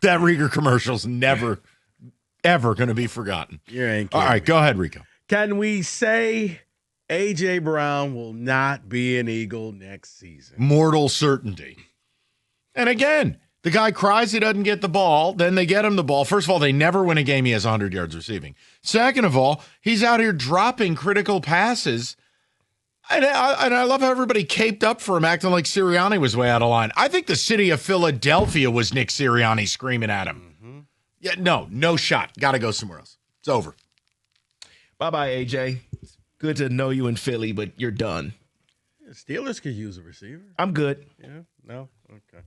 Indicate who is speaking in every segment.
Speaker 1: That Rieger commercial's never, ever going to be forgotten.
Speaker 2: You ain't
Speaker 1: All right, go ahead, Rico.
Speaker 2: Can we say A.J. Brown will not be an Eagle next season?
Speaker 1: Mortal certainty. And again, the guy cries he doesn't get the ball. Then they get him the ball. First of all, they never win a game he has 100 yards receiving. Second of all, he's out here dropping critical passes. And I love how everybody caped up for him, acting like Sirianni was way out of line. I think the city of Philadelphia was Nick Sirianni screaming at him. Mm-hmm. Yeah, no shot. Got to go somewhere else. It's over.
Speaker 3: Bye-bye, AJ. Good to know you in Philly, but you're done.
Speaker 2: Steelers could use a receiver.
Speaker 3: I'm good.
Speaker 2: Yeah? No? Okay.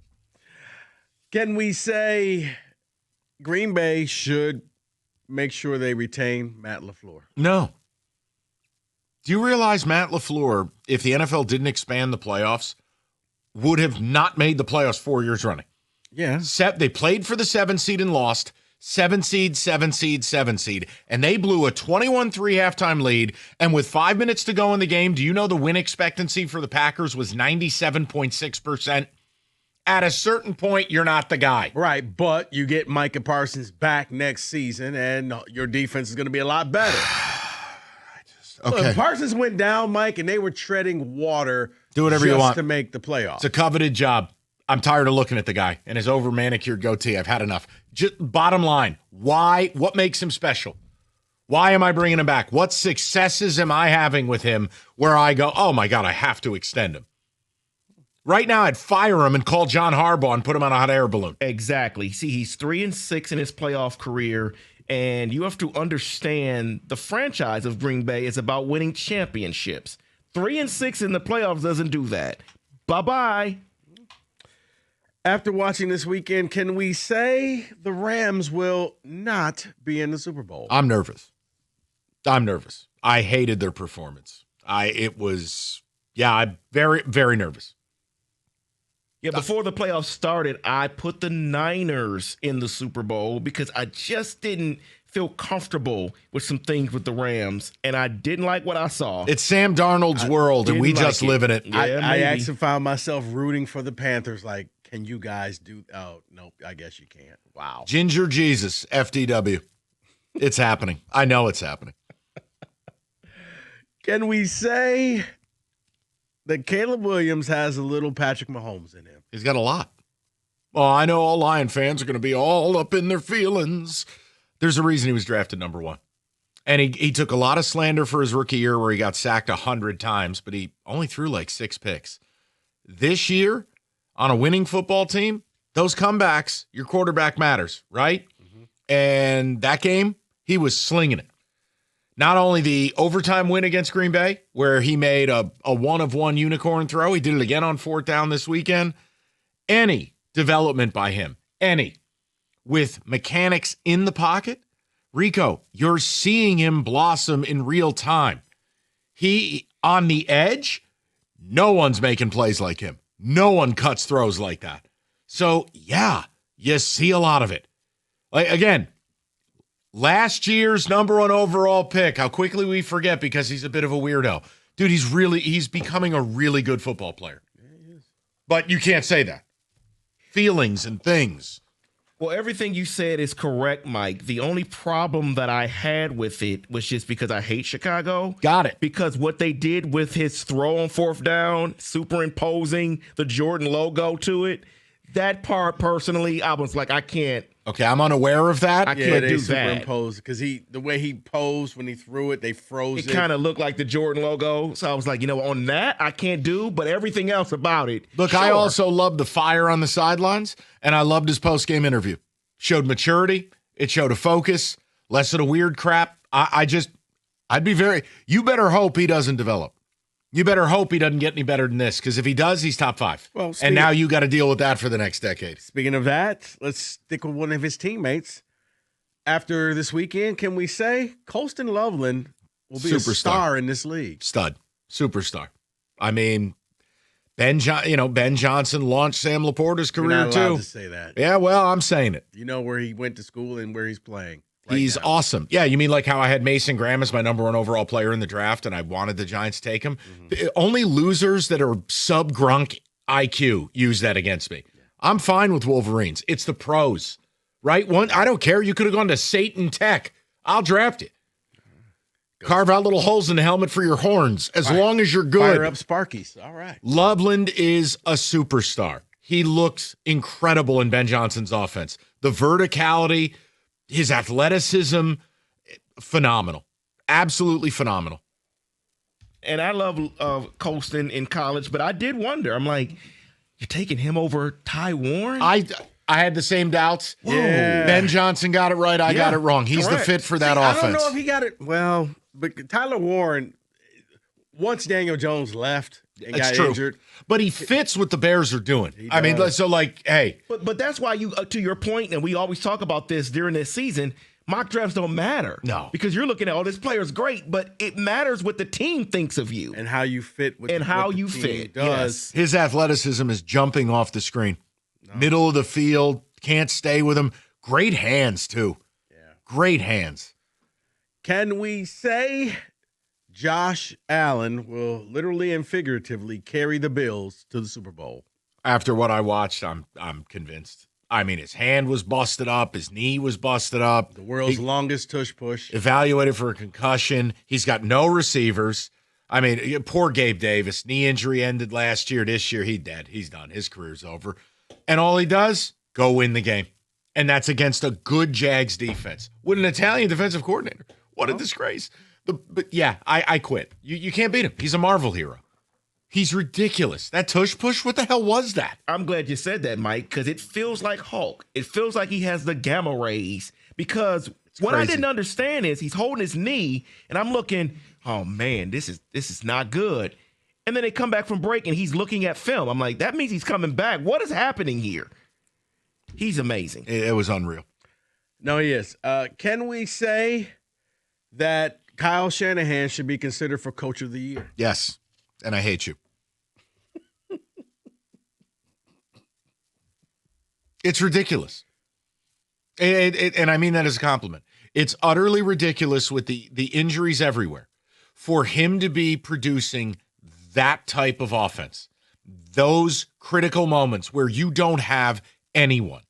Speaker 2: Can we say Green Bay should make sure they retain Matt LeFleur?
Speaker 1: No. Do you realize Matt LeFleur, if the NFL didn't expand the playoffs, would have not made the playoffs 4 years running?
Speaker 2: Yeah.
Speaker 1: They played for the 7 seed and lost. 7 seed, 7 seed, 7 seed. And they blew a 21-3 halftime lead. And with 5 minutes to go in the game, do you know the win expectancy for the Packers was 97.6%? At a certain point, you're not the guy.
Speaker 2: Right, but you get Micah Parsons back next season, and your defense is going to be a lot better.
Speaker 1: Okay.
Speaker 2: Look, Parsons went down, Mike, and they were treading water.
Speaker 1: Do whatever you want
Speaker 2: to make the playoffs.
Speaker 1: It's a coveted job. I'm tired of looking at the guy and his over-manicured goatee. I've had enough. Just bottom line, why? What makes him special? Why am I bringing him back? What successes am I having with him where I go, oh, my God, I have to extend him? Right now, I'd fire him and call John Harbaugh and put him on a hot air balloon.
Speaker 3: Exactly. See, he's 3-6 in his playoff career, and you have to understand the franchise of Green Bay is about winning championships. 3-6 in the playoffs doesn't do that. Bye-bye.
Speaker 2: After watching this weekend, can we say the Rams will not be in the Super Bowl?
Speaker 1: I'm nervous. I hated their performance. I'm very, very nervous.
Speaker 3: Yeah, before the playoffs started, I put the Niners in the Super Bowl because I just didn't feel comfortable with some things with the Rams, and I didn't like what I saw.
Speaker 1: It's Sam Darnold's world, and we just live in it.
Speaker 3: Yeah,
Speaker 2: I actually found myself rooting for the Panthers. Like, can you guys do? Oh, nope, I guess you can't. Wow.
Speaker 1: Ginger Jesus, FDW. It's happening. I know it's happening.
Speaker 2: Can we say that Caleb Williams has a little Patrick Mahomes in him?
Speaker 1: He's got a lot. Well, I know all Lion fans are going to be all up in their feelings. There's a reason he was drafted number 1. And he took a lot of slander for his rookie year where he got sacked 100 times, but he only threw like 6 picks. This year, on a winning football team, those comebacks, your quarterback matters, right? Mm-hmm. And that game, he was slinging it. Not only the overtime win against Green Bay, where he made a one-of-one unicorn throw, he did it again on 4th down this weekend. Any development by him, any, with mechanics in the pocket, Rico, you're seeing him blossom in real time. He, on the edge, no one's making plays like him. No one cuts throws like that. So, yeah, you see a lot of it. Like, again, last year's number 1 overall pick, how quickly we forget because he's a bit of a weirdo. Dude, he's becoming a really good football player. Yeah, he is. But you can't say that. Feelings and things.
Speaker 3: Well, everything you said is correct, Mike. The only problem that I had with it was just because I hate Chicago.
Speaker 1: Got it.
Speaker 3: Because what they did with his throw on 4th down, superimposing the Jordan logo to it, that part, personally, I was like, I can't.
Speaker 1: Okay, I'm unaware of that.
Speaker 3: I can't do that.
Speaker 2: Superimposed because the way he posed when he threw it, they froze it.
Speaker 3: It kind of looked like the Jordan logo. So I was like, on that, I can't do, but everything else about it.
Speaker 1: Look, sure. I also loved the fire on the sidelines, and I loved his post-game interview. Showed maturity. It showed a focus. Less of the weird crap. You better hope he doesn't develop. You better hope he doesn't get any better than this, because if he does, he's top 5. Well, and now you got to deal with that for the next decade.
Speaker 2: Speaking of that, let's stick with one of his teammates. After this weekend, can we say Colston Loveland will be a star in this league?
Speaker 1: Stud. Superstar. I mean, Ben Johnson launched Sam Laporta's career,
Speaker 2: You're not allowed
Speaker 1: too.
Speaker 2: To say that.
Speaker 1: Yeah, well, I'm saying it.
Speaker 2: You know where he went to school and where he's playing.
Speaker 1: He's awesome. Yeah, you mean like how I had Mason Graham as my number 1 overall player in the draft, and I wanted the Giants to take him? Mm-hmm. Only losers that are sub-Grunk IQ use that against me. Yeah. I'm fine with Wolverines. It's the pros. right? I don't care. You could have gone to Satan Tech. I'll draft it. Carve out little holes in the helmet for your horns as long as you're good.
Speaker 2: Fire up Sparkies. All right.
Speaker 1: Loveland is a superstar. He looks incredible in Ben Johnson's offense. The verticality, his athleticism, phenomenal. Absolutely phenomenal.
Speaker 3: And I love Colston in college, but I did wonder. I'm like, you're taking him over Ty Warren?
Speaker 1: I had the same doubts.
Speaker 2: Yeah.
Speaker 1: Ben Johnson got it right. I got it wrong. He's
Speaker 3: correct.
Speaker 1: the fit for that
Speaker 2: I
Speaker 1: offense.
Speaker 2: don't know if he got it well, but Tyler Warren, once Daniel Jones left and got injured.
Speaker 1: But he fits what the Bears are doing. I mean, so like, hey.
Speaker 3: But that's why you, to your point, and we always talk about this during this season, mock drafts don't matter.
Speaker 1: No.
Speaker 3: Because you're looking at, oh, this player's great, but it matters what the team thinks of you.
Speaker 2: And how you fit with
Speaker 3: And how
Speaker 2: what the
Speaker 3: you
Speaker 2: team
Speaker 3: fit,
Speaker 2: does.
Speaker 3: yes.
Speaker 1: His athleticism is jumping off the screen. Middle of the field, can't stay with him. Great hands, too.
Speaker 2: Yeah.
Speaker 1: Great hands.
Speaker 2: Can we say Josh Allen will literally and figuratively carry the Bills to the Super Bowl?
Speaker 1: After what I watched, I'm convinced. I mean, his hand was busted up. His knee was busted up.
Speaker 2: The world's longest tush push.
Speaker 1: Evaluated for a concussion. He's got no receivers. I mean, poor Gabe Davis. Knee injury ended last year. This year, he's dead. He's done. His career's over. And all he does, go win the game. And that's against a good Jags defense with an Italian defensive coordinator. What a disgrace. But yeah, I quit. You can't beat him. He's a Marvel hero. He's ridiculous. That tush push, what the hell was that?
Speaker 3: I'm glad you said that, Mike, because it feels like Hulk. It feels like he has the gamma rays. Because what I didn't understand is he's holding his knee, and I'm looking, oh man, this is not good. And then they come back from break, and he's looking at film. I'm like, that means he's coming back. What is happening here? He's amazing.
Speaker 1: It was unreal.
Speaker 2: No, he is. Can we say that Kyle Shanahan should be considered for Coach of the Year?
Speaker 1: Yes, and I hate you. It's ridiculous. And I mean that as a compliment. It's utterly ridiculous with the injuries everywhere. For him to be producing that type of offense, those critical moments where you don't have anyone.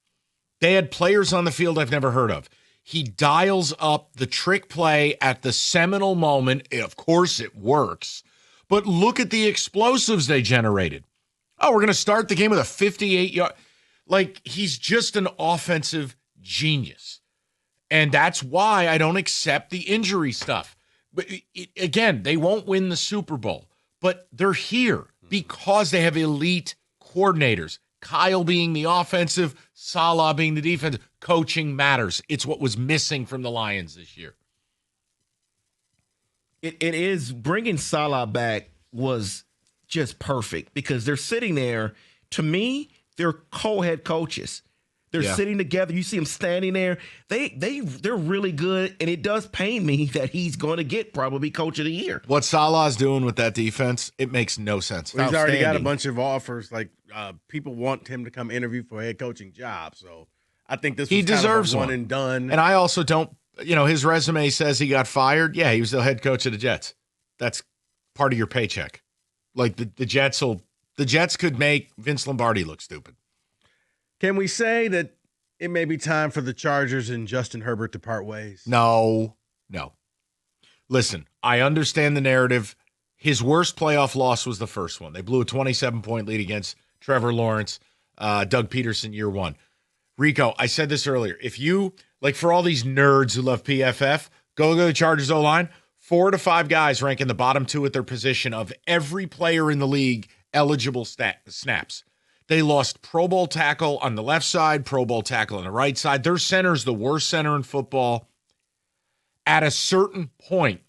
Speaker 1: They had players on the field I've never heard of. He dials up the trick play at the seminal moment. Of course, it works. But look at the explosives they generated. Oh, we're going to start the game with a 58-yard. Like, he's just an offensive genius. And that's why I don't accept the injury stuff. But again, they won't win the Super Bowl. But they're here because they have elite coordinators. Kyle being the offensive, Salah being the defensive. Coaching matters. It's what was missing from the Lions this year.
Speaker 3: It is, bringing Salah back was just perfect because they're sitting there. To me, they're co-head coaches. They're sitting together. You see them standing there. They're really good, and it does pain me that he's going to get probably Coach of the Year.
Speaker 1: What Salah's doing with that defense, it makes no sense.
Speaker 2: Well, he's already got a bunch of offers. Like people want him to come interview for a head coaching job. So I think this was
Speaker 1: he deserves
Speaker 2: one and done.
Speaker 1: And I also don't. His resume says he got fired. Yeah, he was the head coach of the Jets. That's part of your paycheck. Like the Jets could make Vince Lombardi look stupid.
Speaker 2: Can we say that it may be time for the Chargers and Justin Herbert to part ways?
Speaker 1: No. Listen, I understand the narrative. His worst playoff loss was the first one. They blew a 27-point lead against Trevor Lawrence, Doug Peterson, year one. Rico, I said this earlier. If you, like for all these nerds who love PFF, go to the Chargers O-line, 4 to 5 guys rank in the bottom 2 at their position of every player in the league eligible snaps. They lost Pro Bowl tackle on the left side, Pro Bowl tackle on the right side. Their center's the worst center in football. At a certain point,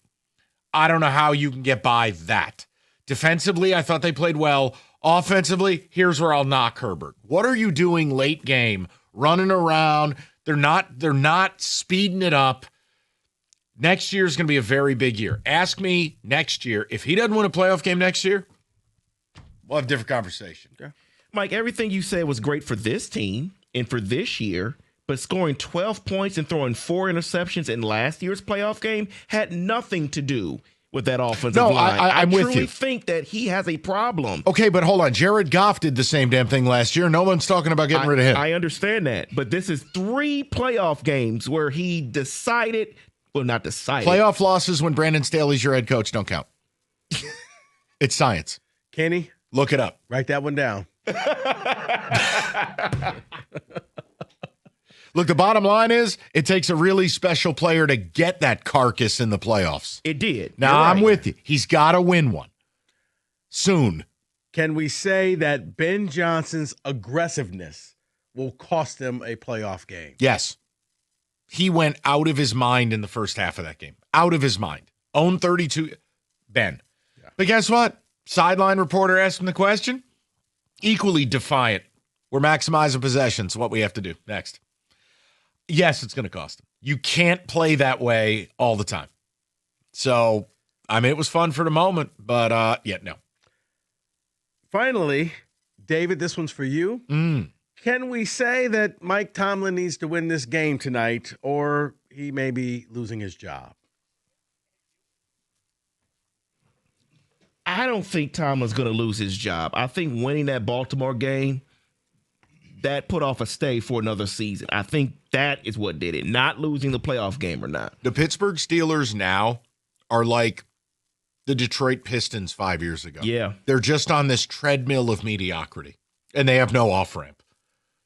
Speaker 1: I don't know how you can get by that. Defensively, I thought they played well. Offensively, here's where I'll knock Herbert. What are you doing late game, running around? They're not speeding it up. Next year is going to be a very big year. Ask me next year. If he doesn't win a playoff game next year, we'll have a different conversation.
Speaker 2: Okay.
Speaker 3: Mike, everything you said was great for this team and for this year, but scoring 12 points and throwing 4 interceptions in last year's playoff game had nothing to do with that offensive
Speaker 1: No,
Speaker 3: line.
Speaker 1: I'm with
Speaker 3: truly
Speaker 1: you.
Speaker 3: think that he has a problem.
Speaker 1: Okay, but hold on. Jared Goff did the same damn thing last year. No one's talking about getting rid of him.
Speaker 3: I understand that, but this is 3 playoff games where he decided, well, not decided.
Speaker 1: Playoff losses when Brandon Staley's your head coach don't count. It's science.
Speaker 2: Kenny,
Speaker 1: Look it up.
Speaker 2: write that one down.
Speaker 1: Look, the bottom line is it takes a really special player to get that carcass in the playoffs.
Speaker 3: It did.
Speaker 1: Now,
Speaker 3: You're
Speaker 1: I'm
Speaker 3: right.
Speaker 1: with you. He's got to win one soon.
Speaker 2: Can we say that Ben Johnson's aggressiveness will cost them a playoff game?
Speaker 1: Yes. He went out of his mind in the first half of that game. Out of his mind. Own 32. Ben.
Speaker 2: Yeah.
Speaker 1: But guess what? Sideline reporter asked him the question. Equally defiant. We're maximizing possessions. What we have to do next. Yes, it's going to cost him. You can't play that way all the time. So, I mean, it was fun for the moment, but no.
Speaker 2: Finally, David, this one's for you. Can we say that Mike Tomlin needs to win this game tonight, or he may be losing his job?
Speaker 3: I don't think Tomlin's going to lose his job. I think winning that Baltimore game, that put off a stay for another season. I think that is what did it, not losing the playoff game or not.
Speaker 1: The Pittsburgh Steelers now are like the Detroit Pistons 5 years ago.
Speaker 3: Yeah.
Speaker 1: They're just on this treadmill of mediocrity, and they have no off-ramp.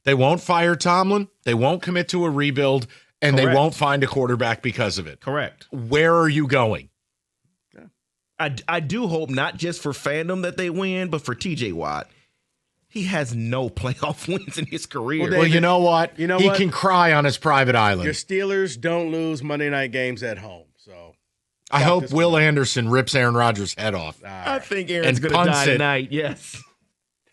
Speaker 1: They won't fire Tomlin. They won't commit to a rebuild, and
Speaker 3: Correct.
Speaker 1: they won't find a quarterback because of it.
Speaker 3: Correct.
Speaker 1: Where are you going?
Speaker 3: I do hope not just for fandom that they win, but for TJ Watt. He has no playoff wins in his career.
Speaker 2: Well,
Speaker 1: Well, you know what?
Speaker 2: You know
Speaker 1: he
Speaker 2: what?
Speaker 1: can cry on his private island.
Speaker 2: Your Steelers don't lose Monday night games at home. So
Speaker 1: I hope
Speaker 2: this
Speaker 1: Will Anderson rips Aaron Rodgers' head off.
Speaker 3: I think Aaron's
Speaker 1: And
Speaker 3: going to
Speaker 1: punts
Speaker 3: die
Speaker 1: it.
Speaker 3: tonight. Yes.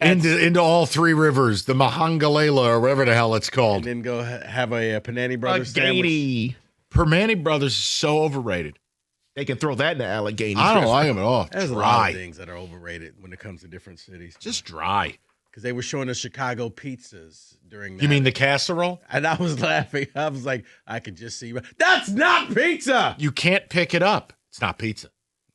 Speaker 1: Into all 3 rivers, the Mahangalela or whatever the hell it's
Speaker 2: and
Speaker 1: called.
Speaker 2: then go have a Panani Brothers sandwich.
Speaker 3: Getty.
Speaker 1: Permane Brothers is so overrated.
Speaker 3: They can throw that in the Allegheny.
Speaker 1: I don't like him at all.
Speaker 2: There's a lot
Speaker 1: Dry.
Speaker 2: of things that are overrated when it comes to different cities.
Speaker 1: Just dry.
Speaker 2: Because they were showing us Chicago pizzas during that.
Speaker 1: You mean the casserole?
Speaker 2: And I was laughing. I was like, I could just see. That's not pizza.
Speaker 1: You can't pick it up. It's not pizza.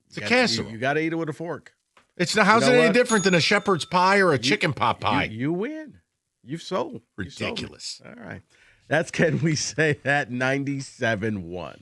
Speaker 1: It's a casserole.
Speaker 2: You got to eat it with a fork.
Speaker 1: It's not. How's
Speaker 2: You know
Speaker 1: it any
Speaker 2: what?
Speaker 1: different than a shepherd's pie or a chicken pot pie?
Speaker 2: You win. You've sold. You sold.
Speaker 1: Ridiculous.
Speaker 2: All right. That's Can We Say That 97-1.